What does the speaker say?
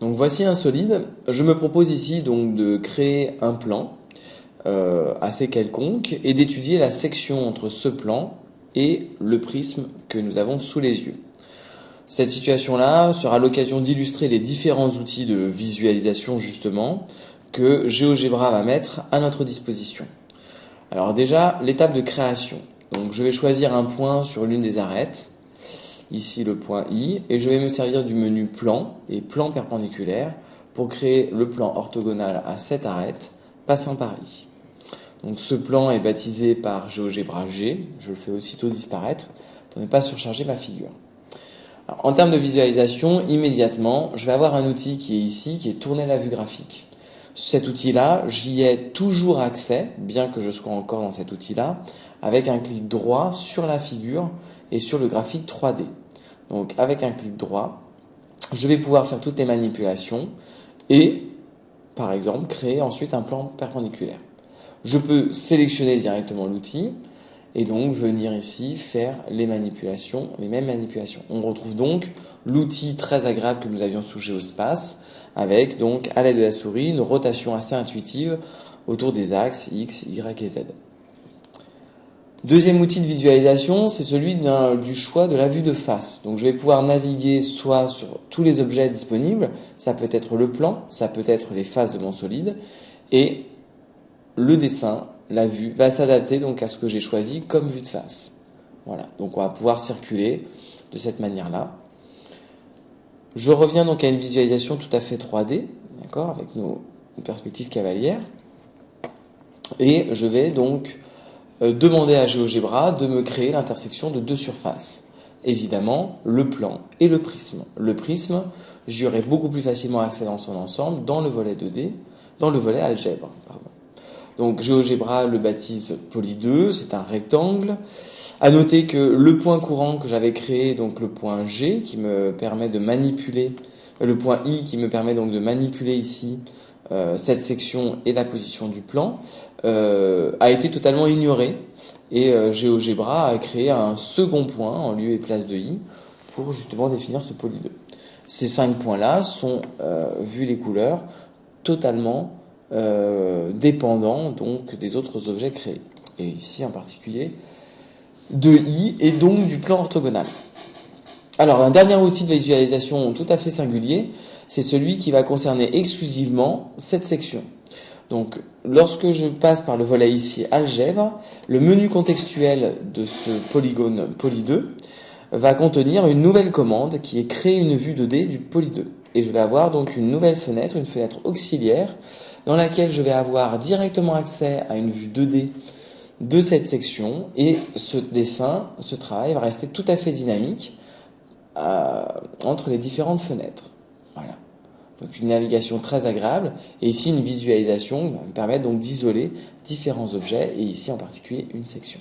Donc voici un solide. Je me propose ici donc de créer un plan assez quelconque et d'étudier la section entre ce plan et le prisme que nous avons sous les yeux. Cette situation-là sera l'occasion d'illustrer les différents outils de visualisation justement que GeoGebra va mettre à notre disposition. Alors déjà, l'étape de création. Donc je vais choisir un point sur l'une des arêtes, ici le point I, et je vais me servir du menu plan et plan perpendiculaire pour créer le plan orthogonal à cette arête passant par I. Donc ce plan est baptisé par GeoGebra G, je le fais aussitôt disparaître pour ne pas surcharger ma figure. Alors, en termes de visualisation, immédiatement, je vais avoir un outil qui est ici, qui est tourner la vue graphique. Cet outil-là, j'y ai toujours accès, bien que je sois encore dans cet outil-là, avec un clic droit sur la figure et sur le graphique 3D. Donc avec un clic droit, je vais pouvoir faire toutes les manipulations et, par exemple, créer ensuite un plan perpendiculaire. Je peux sélectionner directement l'outil et donc venir ici faire les manipulations, les mêmes manipulations. On retrouve donc l'outil très agréable que nous avions sous Geospace avec donc à l'aide de la souris une rotation assez intuitive autour des axes X, Y et Z. Deuxième outil de visualisation, c'est celui du choix de la vue de face. Donc je vais pouvoir naviguer soit sur tous les objets disponibles, ça peut être le plan, ça peut être les faces de mon solide, et le dessin, la vue, va s'adapter donc à ce que j'ai choisi comme vue de face. Voilà, donc on va pouvoir circuler de cette manière-là. Je reviens donc à une visualisation tout à fait 3D, d'accord, avec nos perspectives cavalières. Et je vais donc demander à GeoGebra de me créer l'intersection de deux surfaces. Évidemment, le plan et le prisme. Le prisme, j'y aurai beaucoup plus facilement accès dans son ensemble dans le volet 2D, dans le volet algèbre, pardon. Donc GeoGebra le baptise Poly 2, c'est un rectangle. À noter que le point courant que j'avais créé, donc le point G, qui me permet de manipuler, le point I qui me permet donc de manipuler ici cette section et la position du plan, a été totalement ignoré. Et GeoGebra a créé un second point en lieu et place de I pour justement définir ce Poly 2. Ces 5 points-là sont, vu les couleurs, totalement dépendant donc des autres objets créés. Et ici en particulier de I et donc du plan orthogonal. Alors un dernier outil de visualisation tout à fait singulier, c'est celui qui va concerner exclusivement cette section. Donc lorsque je passe par le volet ici algèbre, le menu contextuel de ce polygone Poly 2 va contenir une nouvelle commande qui est créer une vue 2D du Poly 2. Et je vais avoir donc une nouvelle fenêtre, une fenêtre auxiliaire, dans laquelle je vais avoir directement accès à une vue 2D de cette section, et ce dessin, ce travail va rester tout à fait dynamique entre les différentes fenêtres. Voilà. Donc une navigation très agréable, et ici une visualisation qui va me permettre donc d'isoler différents objets, et ici en particulier une section.